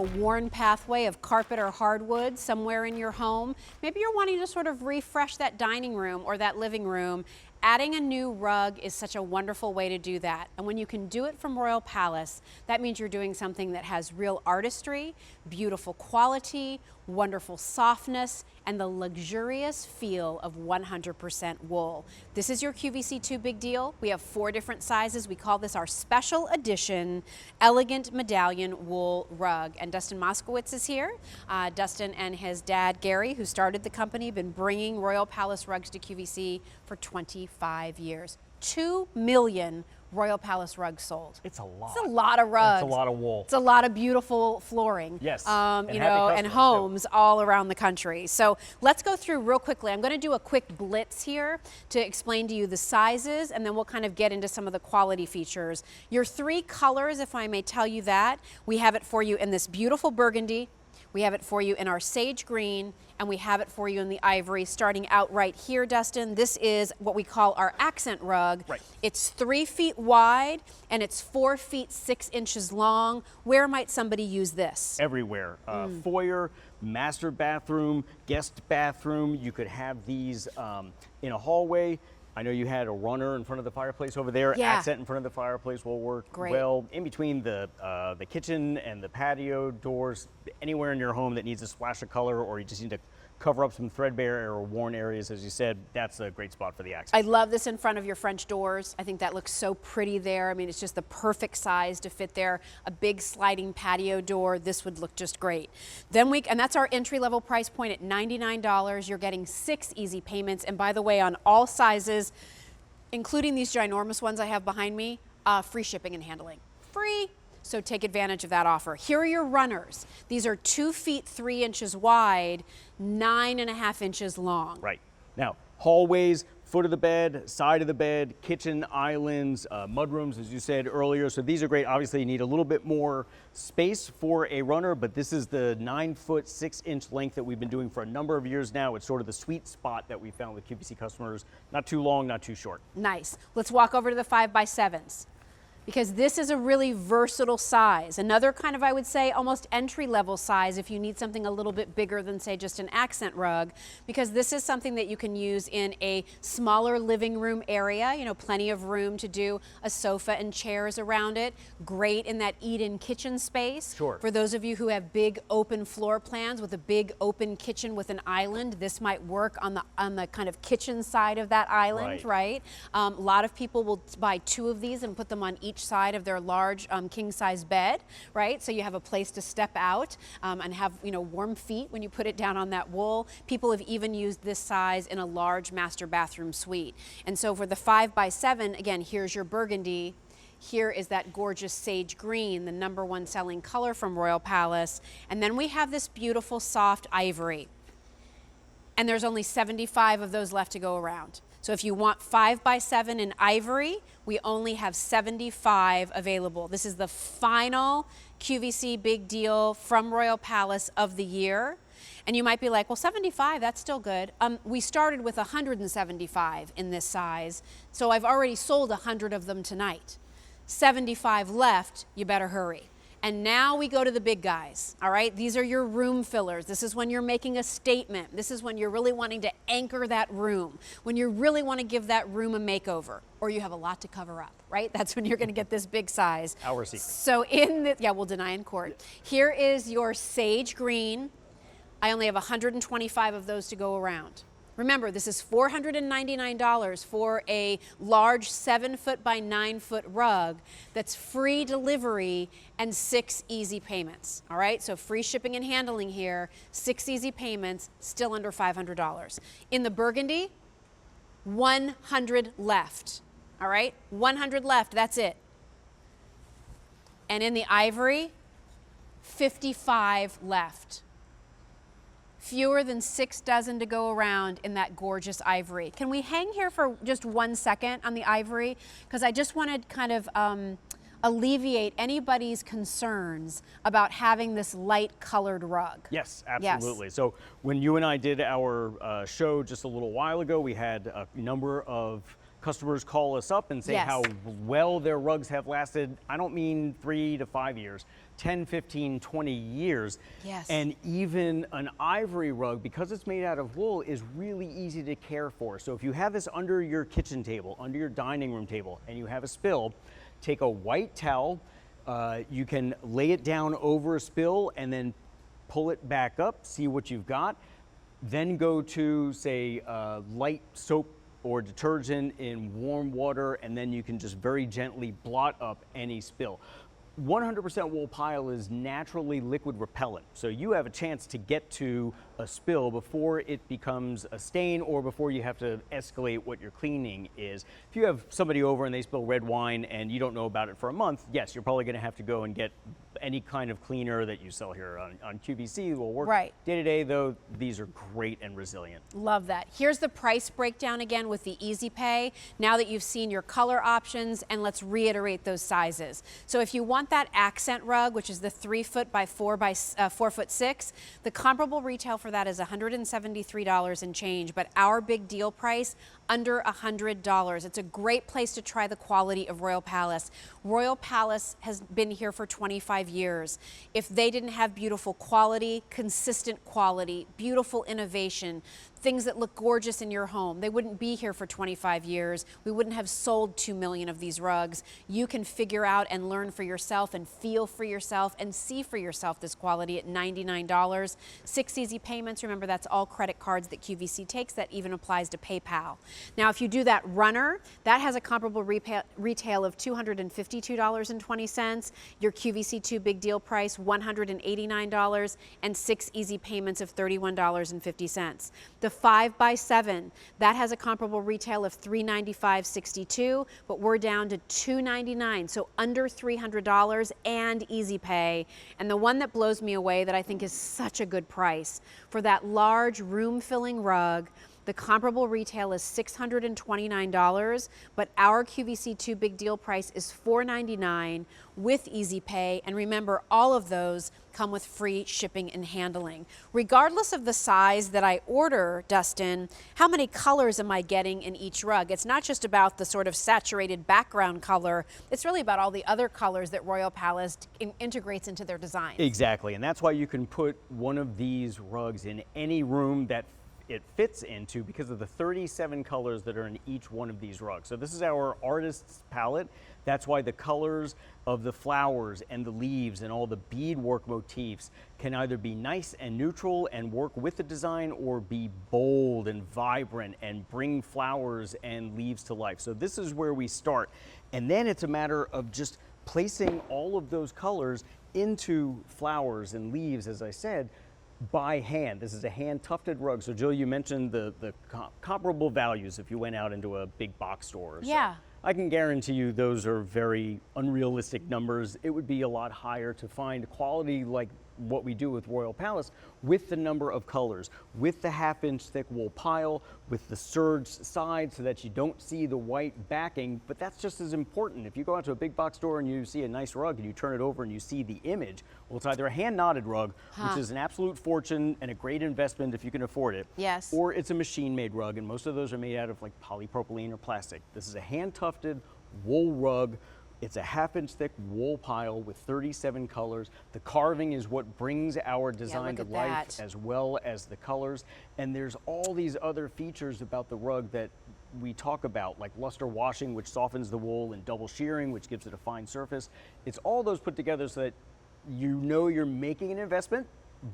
A worn pathway of carpet or hardwood somewhere in your home. Maybe you're wanting to sort of refresh that dining room or that living room. Adding a new rug is such a wonderful way to do that. And when you can do it from Royal Palace, that means you're doing something that has real artistry, beautiful quality, wonderful softness, and the luxurious feel of 100% wool. This is your QVC2 Big Deal. We have 4 different sizes. We call this our special edition elegant medallion wool rug. And Dustin Moskowitz is here. Dustin and his dad, Gary, who started the company, been bringing Royal Palace rugs to QVC for 25 years. 2 million Royal Palace rugs sold. It's a lot. It's a lot of rugs. It's a lot of wool. It's a lot of beautiful flooring. Yes. And homes all around the country. So let's go through real quickly. I'm going to do a quick blitz here to explain to you the sizes, and then we'll kind of get into some of the quality features. Your 3 colors, if I may tell you that, we have it for you in this beautiful burgundy. We have it for you in our sage green, and we have it for you in the ivory. Starting out right here, Dustin, this is what we call our accent rug. Right. It's 3 feet wide, and it's 4 feet 6 inches long. Where might somebody use this? Everywhere. Foyer, master bathroom, guest bathroom. You could have these in a hallway. I know you had a runner in front of the fireplace over there. Yeah. Accent in front of the fireplace will work Great. well. In between the kitchen and the patio doors, anywhere in your home that needs a splash of color, or you just need to cover up some threadbare or worn areas, as you said, that's a great spot for the accent. I love this in front of your French doors. I think that looks so pretty there. I mean, it's just the perfect size to fit there. A big sliding patio door, this would look just great. And that's our entry-level price point at $99. You're getting 6 easy payments. And by the way, on all sizes, including these ginormous ones I have behind me, free shipping and handling. Free. So take advantage of that offer. Here are your runners. These are 2 feet 3 inches wide, 9.5 inches long. Right. Now, hallways, foot of the bed, side of the bed, kitchen islands, mudrooms, as you said earlier. So these are great. Obviously, you need a little bit more space for a runner, but this is the 9 foot 6 inch length that we've been doing for a number of years now. It's sort of the sweet spot that we found with QVC customers. Not too long, not too short. Nice. Let's walk over to the 5x7s. Because this is a really versatile size. Another kind of, I would say, almost entry-level size if you need something a little bit bigger than, say, just an accent rug, because this is something that you can use in a smaller living room area, you know, plenty of room to do a sofa and chairs around it. Great in that eat-in kitchen space. Sure. For those of you who have big open floor plans with a big open kitchen with an island, this might work on the kind of kitchen side of that island, right? A lot of people will buy 2 of these and put them on each side of their large king-size bed, right? So you have a place to step out and have, you know, warm feet when you put it down on that wool. People have even used this size in a large master bathroom suite. And so for the 5x7, again, here's your burgundy. Here is that gorgeous sage green, the #1 selling color from Royal Palace. And then we have this beautiful soft ivory. And there's only 75 of those left to go around. So if you want 5x7 in ivory, we only have 75 available. This is the final QVC Big Deal from Royal Palace of the year. And you might be like, well, 75, that's still good. We started with 175 in this size, so I've already sold 100 of them tonight. 75 left, you better hurry. And now we go to the big guys, all right? These are your room fillers. This is when you're making a statement. This is when you're really wanting to anchor that room, when you really want to give that room a makeover, or you have a lot to cover up, right? That's when you're going to get this big size. Our secret. So we'll deny in court. Here is your sage green. I only have 125 of those to go around. Remember, this is $499 for a large 7 foot by 9 foot rug that's free delivery and 6 easy payments. All right, so free shipping and handling here, 6 easy payments, still under $500. In the burgundy, 100 left. All right, 100 left, that's it. And in the ivory, 55 left. Fewer than 6 dozen to go around in that gorgeous ivory. Can we hang here for just 1 second on the ivory? Because I just want to kind of alleviate anybody's concerns about having this light colored rug. Yes, absolutely. Yes. So when you and I did our show just a little while ago, we had a number of customers call us up and say Yes. how well their rugs have lasted. I don't mean 3 to 5 years. 10, 15, 20 years. Yes. And even an ivory rug, because it's made out of wool, is really easy to care for. So if you have this under your kitchen table, under your dining room table, and you have a spill, take a white towel, you can lay it down over a spill and then pull it back up, see what you've got. Then go to, say, light soap or detergent in warm water, and then you can just very gently blot up any spill. 100% wool pile is naturally liquid repellent, so you have a chance to get to a spill before it becomes a stain or before you have to escalate what your cleaning is. If you have somebody over and they spill red wine and you don't know about it for a month, yes, you're probably going to have to go and get any kind of cleaner that you sell here on QVC will work. Right. Day to day, though, these are great and resilient. Love that. Here's the price breakdown again with the Easy Pay. Now that you've seen your color options, and let's reiterate those sizes. So if you want that accent rug, which is the 3 foot by 4 foot 6, the comparable retail for that is $173 and change, but our big deal price, under $100. It's a great place to try the quality of Royal Palace. Royal Palace has been here for 25 years. If they didn't have beautiful quality, consistent quality, beautiful innovation, things that look gorgeous in your home, they wouldn't be here for 25 years. We wouldn't have sold 2 million of these rugs. You can figure out and learn for yourself and feel for yourself and see for yourself this quality at $99. 6 easy payments. Remember, that's all credit cards that QVC takes. That even applies to PayPal. Now, if you do that runner, that has a comparable retail of $252.20. Your QVC 2 big deal price, $189, and 6 easy payments of $31.50. The 5 by 7, that has a comparable retail of $395.62, but we're down to $299, so under $300 and easy pay. And the one that blows me away that I think is such a good price for that large room-filling rug, the comparable retail is $629, but our QVC 2 big deal price is $499 with easy pay. And remember, all of those come with free shipping and handling. Regardless of the size that I order, Dustin, how many colors am I getting in each rug? It's not just about the sort of saturated background color. It's really about all the other colors that Royal Palace integrates into their design. Exactly, and that's why you can put one of these rugs in any room that it fits into because of the 37 colors that are in each one of these rugs. So this is our artist's palette. That's why the colors of the flowers and the leaves and all the beadwork motifs can either be nice and neutral and work with the design or be bold and vibrant and bring flowers and leaves to life. So this is where we start. And then it's a matter of just placing all of those colors into flowers and leaves, as I said, by hand. This is a hand tufted rug. So Jill, you mentioned the comparable values if you went out into a big box store. Yeah. So I can guarantee you those are very unrealistic numbers. It would be a lot higher to find quality like what we do with Royal Palace with the number of colors, with the 1/2-inch thick wool pile, with the serged side so that you don't see the white backing, but that's just as important. If you go out to a big box store and you see a nice rug and you turn it over and you see the image, well, it's either a hand knotted rug, which is an absolute fortune and a great investment if you can afford it, yes, or it's a machine made rug, and most of those are made out of like polypropylene or plastic. This is a hand tufted wool rug. It's a 1/2-inch thick wool pile with 37 colors. The carving is what brings our design to life, as well as the colors. And there's all these other features about the rug that we talk about, like luster washing, which softens the wool, and double shearing, which gives it a fine surface. It's all those put together so that you know you're making an investment,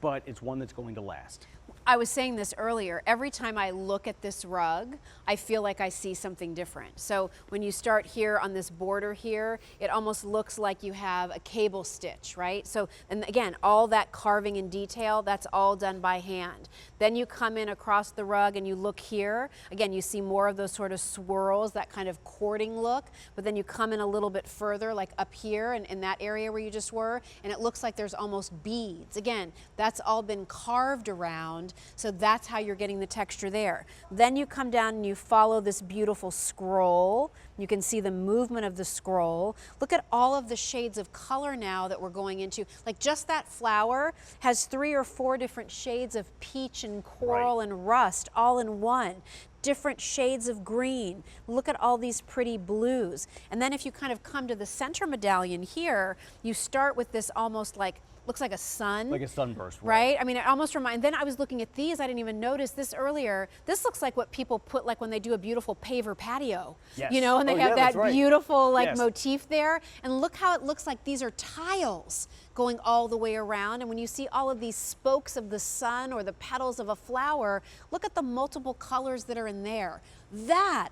but it's one that's going to last. I was saying this earlier, every time I look at this rug, I feel like I see something different. So when you start here on this border here, it almost looks like you have a cable stitch, right? So, and again, all that carving and detail, that's all done by hand. Then you come in across the rug and you look here, again, you see more of those sort of swirls, that kind of cording look, but then you come in a little bit further, like up here and in that area where you just were, and it looks like there's almost beads. Again, that's all been carved around So that's how you're getting the texture there. Then you come down and you follow this beautiful scroll. You can see the movement of the scroll. Look at all of the shades of color now that we're going into. Like just that flower has 3 or 4 different shades of peach and coral and rust all in one. Different shades of green. Look at all these pretty blues. And then if you kind of come to the center medallion here, you start with this almost like, looks like a sun. Like a sunburst, right? I mean, it almost reminds, then I was looking at these, I didn't even notice this earlier. This looks like what people put like when they do a beautiful paver patio. Yes. You know, and they have that beautiful like yes. motif there. And look how it looks like these are tiles going all the way around. And when you see all of these spokes of the sun or the petals of a flower, look at the multiple colors that are in there.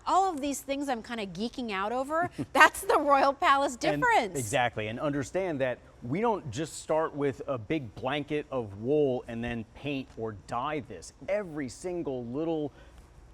All of these things I'm kind of geeking out over, that's the Royal Palace difference. Exactly, and understand that we don't just start with a big blanket of wool and then paint or dye this. Every single little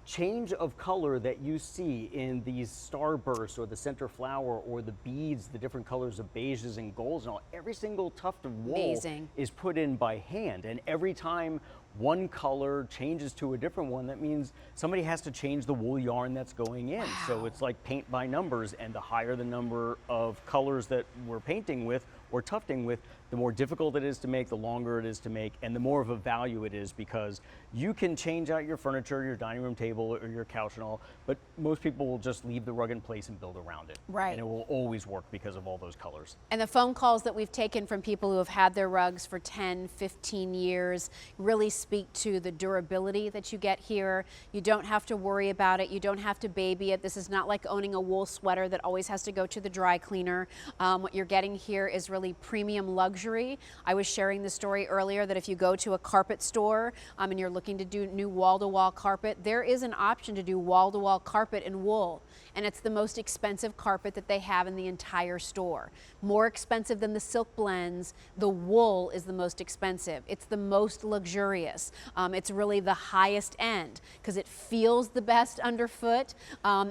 change of color that you see in these starbursts or the center flower or the beads, the different colors of beiges and golds and all, every single tuft of wool is put in by hand. And every time one color changes to a different one, that means somebody has to change the wool yarn that's going in. Wow. So it's like paint by numbers, and the higher the number of colors that we're painting with or tufting with, the more difficult it is to make, the longer it is to make, and the more of a value it is, because you can change out your furniture, your dining room table, or your couch and all, but most people will just leave the rug in place and build around it. Right. And it will always work because of all those colors. And the phone calls that we've taken from people who have had their rugs for 10, 15 years really speak to the durability that you get here. You don't have to worry about it. You don't have to baby it. This is not like owning a wool sweater that always has to go to the dry cleaner. What you're getting here is really premium luxury. I was sharing the story earlier that if you go to a carpet store and you're looking to do new wall-to-wall carpet, there is an option to do wall-to-wall carpet in wool. And it's the most expensive carpet that they have in the entire store. More expensive than the silk blends, the wool is the most expensive. It's the most luxurious. It's really the highest end because it feels the best underfoot.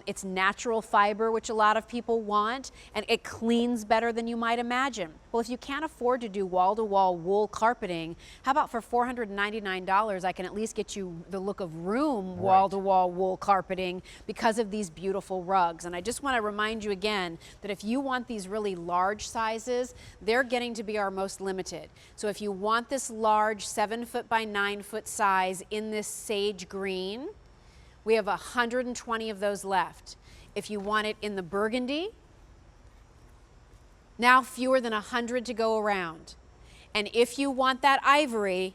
It's natural fiber, which a lot of people want, and it cleans better than you might imagine. Well, if you can't afford to do wall-to-wall wool carpeting, how about for $499, I can at least get you the look of room wall-to-wall wool carpeting because of these beautiful rugs. And I just want to remind you again that if you want these really large sizes, they're getting to be our most limited. So if you want this large 7-foot by 9-foot size in this sage green, we have 120 of those left. If you want it in the burgundy, now fewer than 100 to go around. And if you want that ivory,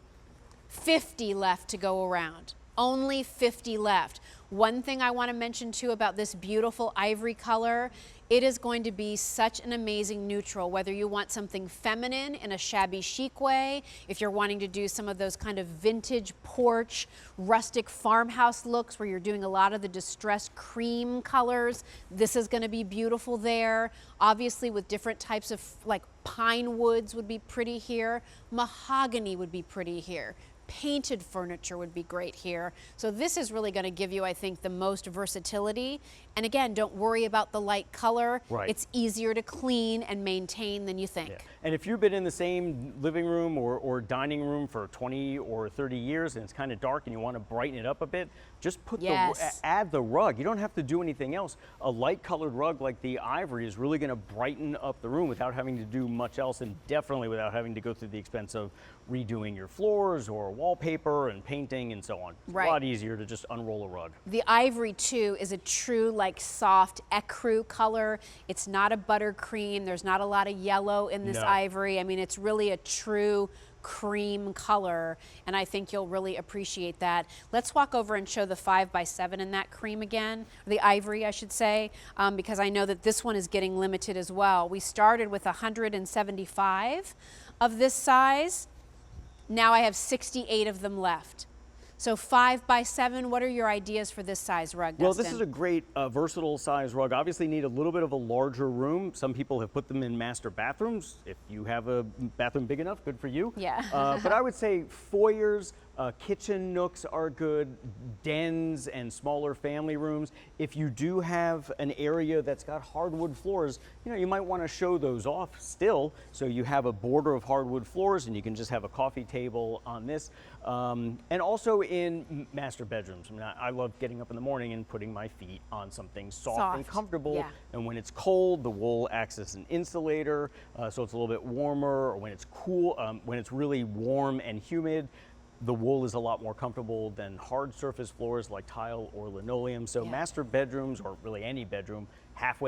50 left to go around. Only 50 left. One thing I want to mention too about this beautiful ivory color, it is going to be such an amazing neutral, whether you want something feminine in a shabby chic way, if you're wanting to do some of those kind of vintage porch, rustic farmhouse looks where you're doing a lot of the distressed cream colors, this is going to be beautiful there. Obviously with different types of like pine woods would be pretty here, mahogany would be pretty here. Painted furniture would be great here. So this is really going to give you, I think, the most versatility. And again, don't worry about the light color. Right. It's easier to clean and maintain than you think. Yeah. And if you've been in the same living room or dining room for 20 or 30 years and it's kind of dark and you want to brighten it up a bit, just put add the rug. You don't have to do anything else. A light colored rug like the ivory is really going to brighten up the room without having to do much else, and definitely without having to go through the expense of redoing your floors or wallpaper and painting and so on. It's a lot easier to just unroll a rug. The ivory too is a true like soft ecru color. It's not a buttercream. There's not a lot of yellow in this ivory. I mean, it's really a true cream color, and I think you'll really appreciate that. Let's walk over and show the 5x7 in that cream again, or the ivory I should say, because I know that this one is getting limited as well. We started with 175 of this size. Now I have 68 of them left. So 5 by 7, what are your ideas for this size rug, Well, Dustin? this is a great versatile size rug. Obviously need a little bit of a larger room. Some people have put them in master bathrooms. If you have a bathroom big enough, good for you. Yeah. But I would say foyers, kitchen nooks are good, dens and smaller family rooms. If you do have an area that's got hardwood floors, you know, you might want to show those off still. So you have a border of hardwood floors and you can just have a coffee table on this. And also in master bedrooms. I mean, I love getting up in the morning and putting my feet on something soft and comfortable. Yeah. And when it's cold, the wool acts as an insulator, so it's a little bit warmer. Or when it's cool, when it's really warm and humid, the wool is a lot more comfortable than hard surface floors like tile or linoleum. So Yeah. master bedrooms, or really any bedroom, halfway